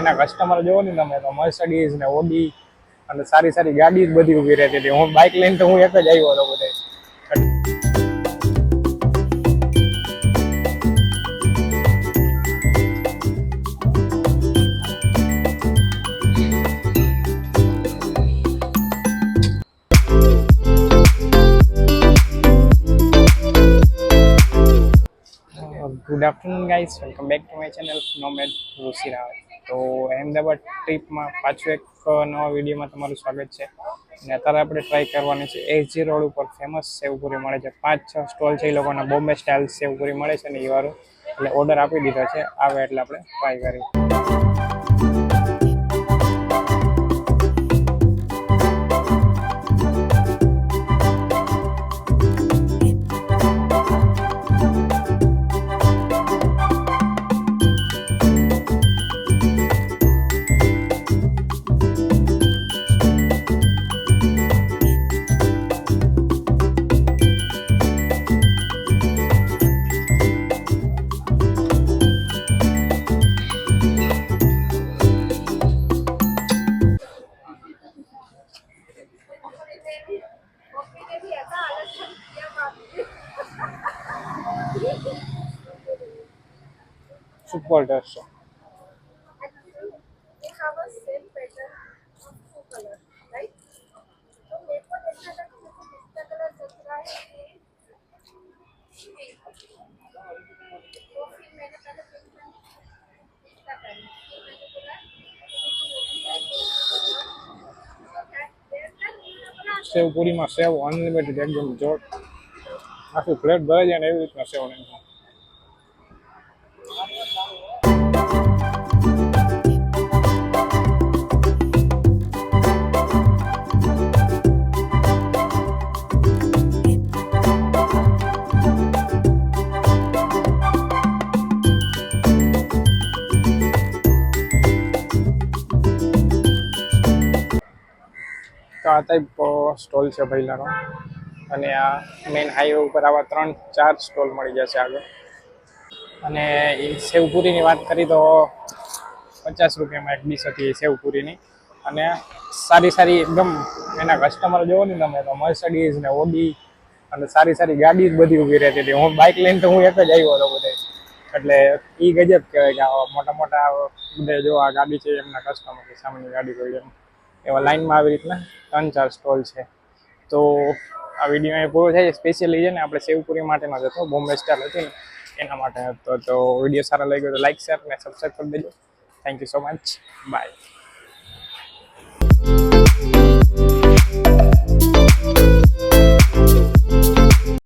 એના કસ્ટમર જોવો ને તમે તો મર્સિડીઝ ને ઓડી અને સારી સારી ગાડી જ બધી ઊભી રહેતી હતી. હું બાઇક લઈને તો હું એક જ આવ્યો હતો બધે. Good afternoon guys, welcome back to my channel nomad Rishiraj. તો અહેમદાબાદ ટ્રીપમાં પાછું એક નવા વિડીયોમાં તમારું સ્વાગત છે. અને અત્યારે આપણે ટ્રાય કરવાની છે એસજી રોડ ઉપર ફેમસ સેવપુરી મળે છે. 5-6 સ્ટોલ છે એ લોકોના બોમ્બે સ્ટાઇલ સેવપુરી મળે છે ને એ વાળું એટલે ઓર્ડર આપી દીધો છે. આવે એટલે આપણે ટ્રાય કરીએ. સુપર ટેસ્ટ છે. સેવપુરીમાં સેવ અનલિમિટેડ એકદમ જોર આખી પ્લેટ ભરાઈ જાય ને એવી રીતના સેવ નહીં. આ ટાઈપ સ્ટોલ છે ભૈલાનો અને આ મેઇન હાઈવે ઉપર આવા 3-4 સ્ટોલ મળી જશે આગળ. અને એ સેવપુરીની વાત કરી તો 50 રૂપિયામાં એક ડીશ હતી સેવપુરીની. અને સારી સારી એકદમ એના કસ્ટમર જોવો ને તમે તો મર્સિડીઝ ને ઓડી અને સારી સારી ગાડી જ બધી ઊભી રહેતી હતી. હું બાઇક લઈને તો હું એક જ આવ્યો હતો બધે. એટલે એ ગજબ કહેવાય કે આવા મોટા મોટા બધે જો આ ગાડી છે એમના કસ્ટમર છે, સામેની ગાડી કોઈ એમ એવા લાઈનમાં આવી રીતના 3-4 સ્ટોલ છે. તો આ વિડીયો એ પૂરો થાય. સ્પેશિયલી છે ને આપણે સેવપુરી માટેનો જ હતો, બોમ્બે સ્ટાઇલ હતી ને એના માટે હતો. તો વિડીયો સારો લાગ્યો તો લાઈક, શેર અને સબસ્ક્રાઈબ કરી દેજો. Thank you so much. By.